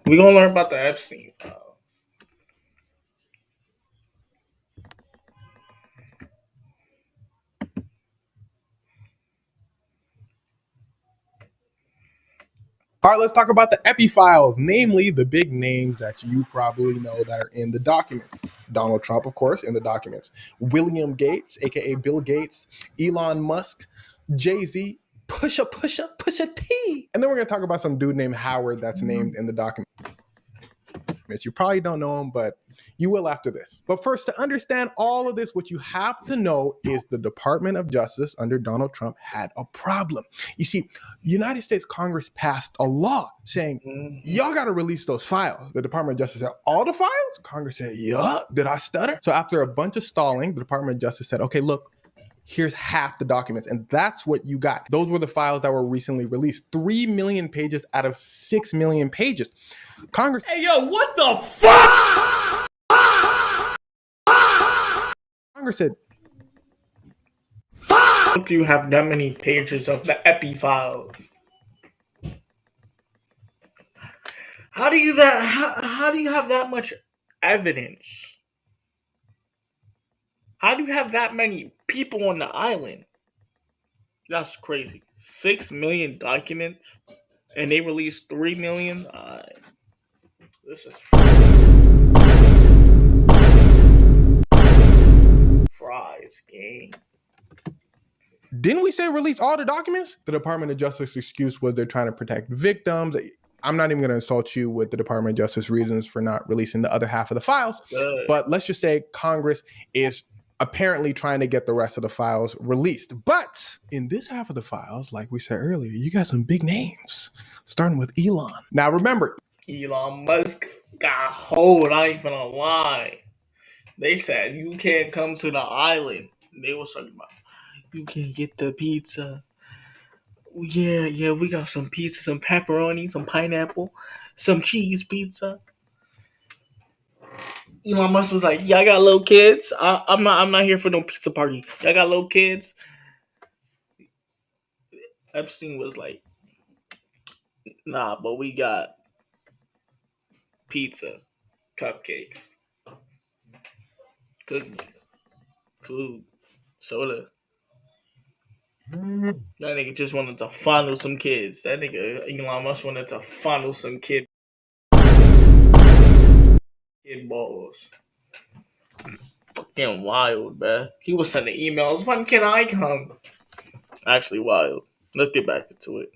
We're gonna learn about the Epstein file. All right, let's talk about the eppy files, namely the big names that you probably know that are in the documents. Donald Trump, of course, in the documents. William Gates, aka Bill Gates, Elon Musk, Jay-Z, Pusha T. And then we're going to talk about some dude named Howard that's named in the documents. You probably don't know him, but you will after this. But first, to understand all of this, what you have to know is the Department of Justice under Donald Trump had a problem. You see, United States Congress passed a law saying, y'all got to release those files. The Department of Justice said, all the files? Congress said, yeah. Did I stutter? So after a bunch of stalling, the Department of Justice said, okay, look, here's half the documents. And that's what you got. Those were the files that were recently released. 3 million pages out of 6 million pages. Congress. Hey, yo, what the fuck? Congress said, how do you have that many pages of the eppy files? How do you have that much evidence? How do you have that many people on the island? That's crazy. 6 million documents, and they released 3 million. This is fries game. Didn't we say release all the documents? The Department of Justice excuse was they're trying to protect victims. I'm not even going to insult you with the Department of Justice reasons for not releasing the other half of the files. Good. But let's just say Congress is apparently trying to get the rest of the files released. But in this half of the files, like we said earlier, you got some big names, starting with Elon. Now remember, Elon Musk got hold. I ain't gonna lie. They said you can't come to the island. They was talking about you can't get the pizza. Yeah, we got some pizza, some pepperoni, some pineapple, some cheese pizza. Elon Musk was like, "Y'all got little kids. I'm not here for no pizza party. Y'all got little kids." Epstein was like, "Nah, but we got pizza, cupcakes, cookies, food, soda." That nigga just wanted to fondle some kids. That nigga Elon Musk wanted to fondle some kid balls. Fucking wild, man. He was sending emails. When can I come? Actually wild. Let's get back into it.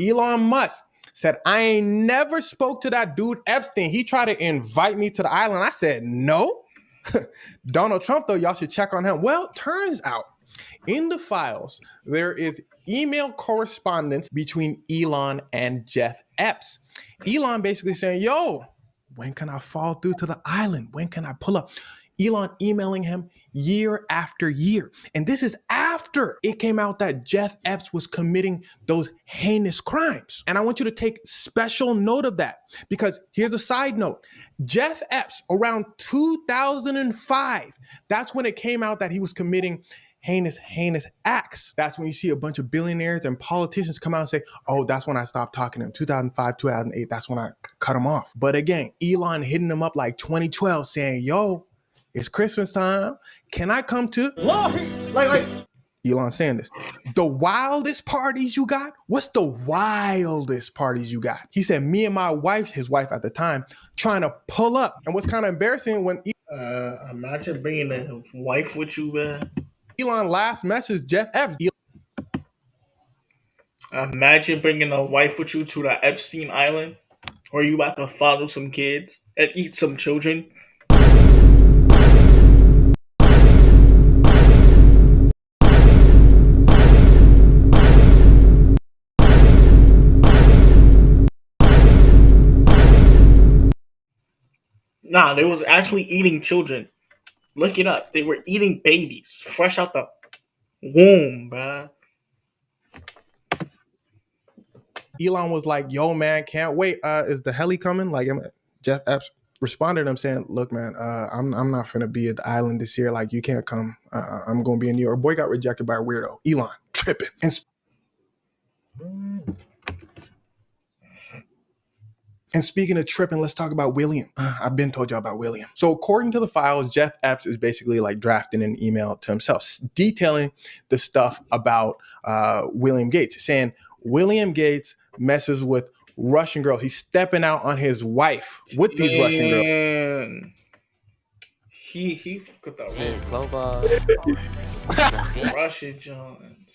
Elon Musk said, I ain't never spoke to that dude Epstein. He tried to invite me to the island. I said, no. Donald Trump, though, y'all should check on him. Well, turns out in the files, there is email correspondence between Elon and Jeff Epps. Elon basically saying, yo, when can I fall through to the island? When can I pull up? Elon emailing him year after year. And this is after it came out that Jeff Epps was committing those heinous crimes. And I want you to take special note of that, because here's a side note. Jeff Epps, around 2005, that's when it came out that he was committing heinous acts. That's when you see a bunch of billionaires and politicians come out and say, oh, that's when I stopped talking to him. 2005, 2008, that's when I cut him off. But again, Elon hitting him up like 2012 saying, yo, it's Christmas time. Can I come to? Like Elon saying this. The wildest parties you got? What's the wildest parties you got? He said, me and my wife, his wife at the time, trying to pull up. And what's kind of embarrassing when imagine bringing a wife with you, man. Elon last message Jeff Epps. Imagine bringing a wife with you to the Epstein Island, where you about to follow some kids and eat some children. Nah, they was actually eating children. Look it up. They were eating babies fresh out the womb, bruh. Elon was like, yo, man, can't wait. Is the heli coming? Like, Jeff Epps responded to him saying, look, man, I'm not finna be at the island this year. Like, you can't come. I'm going to be in New York. Boy got rejected by a weirdo. Elon, tripping. And And speaking of tripping, let's talk about William. I've been told y'all about William. So according to the files, Jeff Epps is basically like drafting an email to himself, detailing the stuff about William Gates, saying William Gates messes with Russian girls. He's stepping out on his wife with these Russian girls. He fuck with the Russian Johns.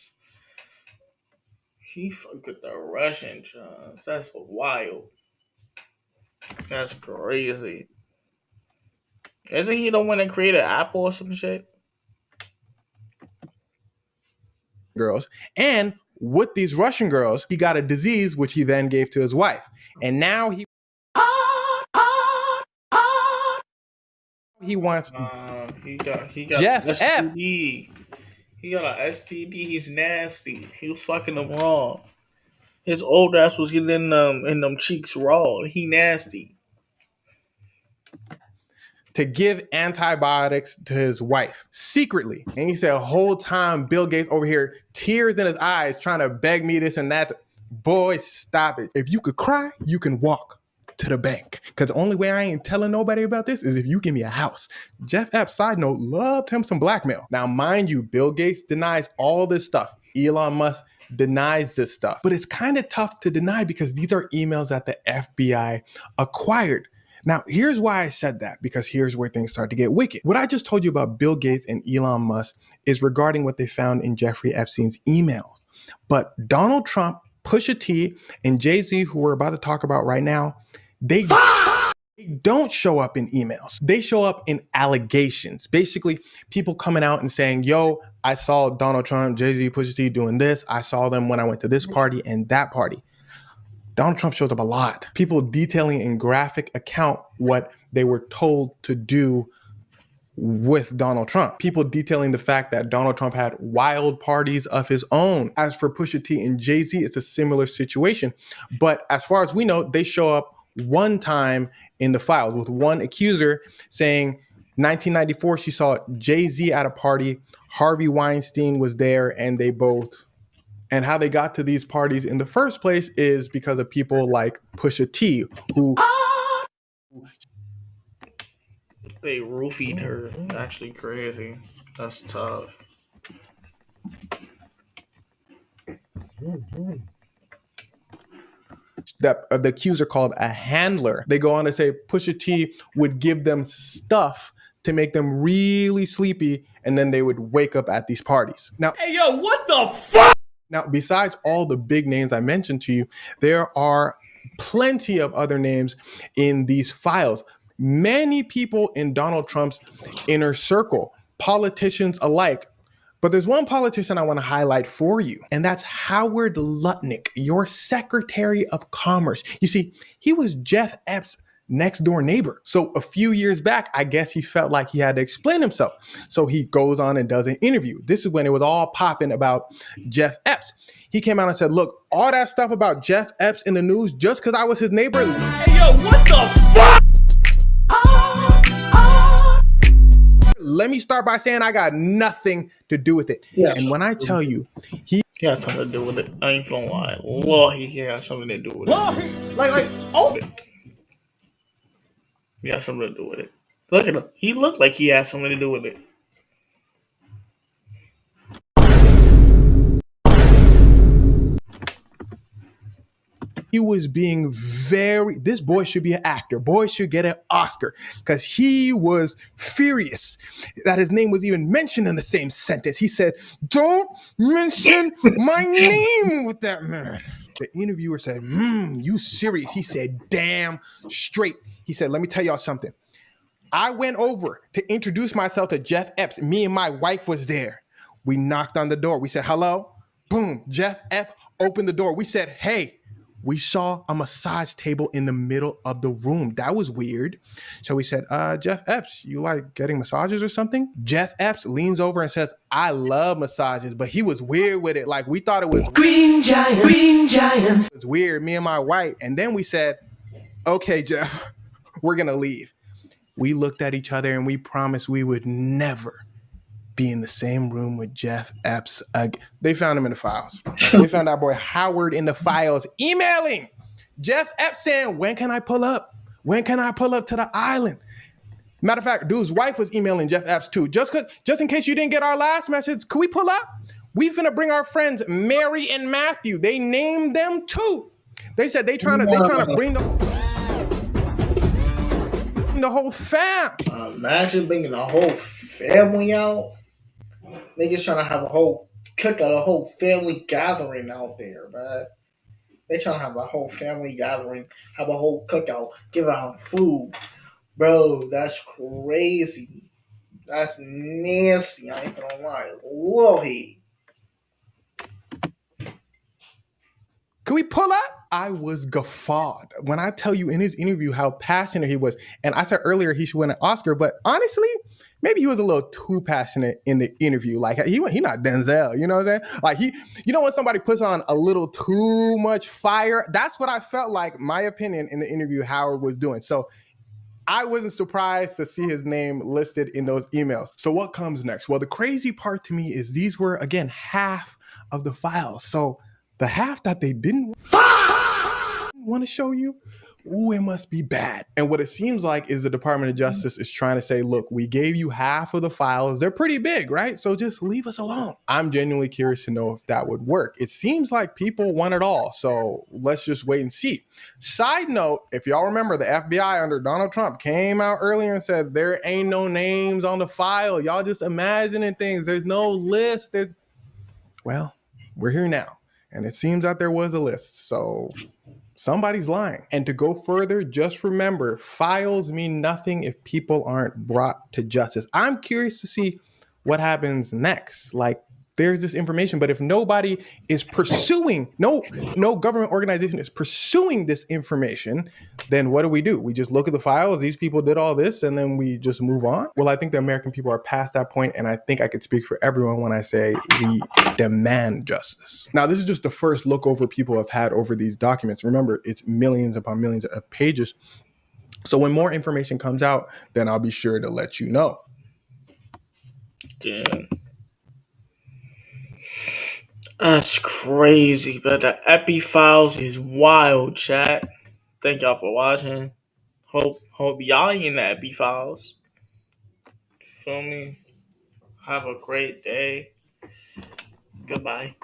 He fuck with the Russian Johns. That's wild. That's crazy. Isn't he the one that created Apple or some shit? Girls. And with these Russian girls, he got a disease which he then gave to his wife. And now he wants he got Jeff an Epps. STD. He got an STD. He's nasty. He was fucking them raw. His old ass was getting in them cheeks raw. He nasty. To give antibiotics to his wife secretly. And he said, whole time Bill Gates over here, tears in his eyes, trying to beg me this and that. Boy, stop it. If you could cry, you can walk to the bank. Because the only way I ain't telling nobody about this is if you give me a house. Jeff Epps, side note, loved him some blackmail. Now, mind you, Bill Gates denies all this stuff. Elon Musk denies this stuff. But it's kind of tough to deny because these are emails that the FBI acquired. Now, here's why I said that, because here's where things start to get wicked. What I just told you about Bill Gates and Elon Musk is regarding what they found in Jeffrey Epstein's emails. But Donald Trump, Pusha T, and Jay-Z, who we're about to talk about right now, they don't show up in emails. They show up in allegations. Basically, people coming out and saying, yo, I saw Donald Trump, Jay-Z, Pusha T doing this. I saw them when I went to this party and that party. Donald Trump shows up a lot. People detailing in graphic account what they were told to do with Donald Trump. People detailing the fact that Donald Trump had wild parties of his own. As for Pusha T and Jay-Z, it's a similar situation. But as far as we know, they show up one time in the files with one accuser saying 1994, she saw Jay-Z at a party. Harvey Weinstein was there and they both... And how they got to these parties in the first place is because of people like Pusha T, who they roofied her. Actually crazy. That's tough. That the accuser called a handler. They go on to say Pusha T would give them stuff to make them really sleepy, and then they would wake up at these parties. Now, hey yo, what the fuck? Now, besides all the big names I mentioned to you, there are plenty of other names in these files. Many people in Donald Trump's inner circle, politicians alike. But there's one politician I want to highlight for you, and that's Howard Lutnick, your Secretary of Commerce. You see, he was Jeff Epps' next door neighbor. So a few years back, I guess he felt like he had to explain himself. So he goes on and does an interview. This is when it was all popping about Jeff Epps. He came out and said, look, all that stuff about Jeff Epps in the news just because I was his neighbor. Hey, yo, what the fuck? Let me start by saying I got nothing to do with it. Yeah, and when I tell you, he had something to do with it. I ain't gonna lie. Wallahi, he had something to do with it. Oh. He had something to do with it. Look at him. He looked like he had something to do with it. He was being this boy should be an actor. Boy should get an Oscar because he was furious that his name was even mentioned in the same sentence. He said, don't mention my name with that man. The interviewer said, you serious? He said, damn straight. He said, let me tell y'all something. I went over to introduce myself to Jeff Epps. Me and my wife was there. We knocked on the door. We said, hello. Boom. Jeff Epps opened the door. We said, hey. We saw a massage table in the middle of the room. That was weird. So we said, Jeff Epps, you like getting massages or something? Jeff Epps leans over and says, I love massages, but he was weird with it. Like we thought it was green giant. It was weird, me and my wife. And then we said, okay, Jeff, we're gonna leave. We looked at each other and we promised we would never be in the same room with Jeff Epps. They found him in the files. They found our boy Howard in the files emailing Jeff Epps saying, when can I pull up? When can I pull up to the island? Matter of fact, dude's wife was emailing Jeff Epps too. Just in case you didn't get our last message, could we pull up? We finna bring our friends Mary and Matthew. They named them too. They said they trying to bring the whole fam. Imagine bringing the whole family out. Niggas trying to have a whole cookout, a whole family gathering out there, man. They trying to have a whole family gathering, have a whole cookout, give out food. Bro, that's crazy. That's nasty. I ain't gonna lie. Love it. Can we pull up? I was guffawed when I tell you in his interview how passionate he was. And I said earlier he should win an Oscar, but honestly, maybe he was a little too passionate in the interview. Like he not Denzel, you know what I'm saying? Like when somebody puts on a little too much fire, that's what I felt like, my opinion, in the interview Howard was doing. So I wasn't surprised to see his name listed in those emails. So what comes next? Well, the crazy part to me is these were, again, half of the files. So the half that they didn't want to show you, ooh, it must be bad. And what it seems like is the Department of Justice is trying to say, look, we gave you half of the files. They're pretty big, right? So just leave us alone. I'm genuinely curious to know if that would work. It seems like people want it all. So let's just wait and see. Side note, if y'all remember, the FBI under Donald Trump came out earlier and said, there ain't no names on the file. Y'all just imagining things. There's no list. Well, we're here now. And it seems that there was a list. So somebody's lying. And to go further, just remember, files mean nothing if people aren't brought to justice. I'm curious to see what happens next. Like, there's this information, but if nobody is pursuing, no government organization is pursuing this information, then what do? We just look at the files. These people did all this, and then we just move on. Well, I think the American people are past that point, and I think I could speak for everyone when I say we demand justice. Now, this is just the first look over people have had over these documents. Remember, it's millions upon millions of pages. So when more information comes out, then I'll be sure to let you know. Damn. That's crazy, but the eppy files is wild, chat. Thank y'all for watching. Hope y'all in the eppy files. Feel me? Have a great day. Goodbye.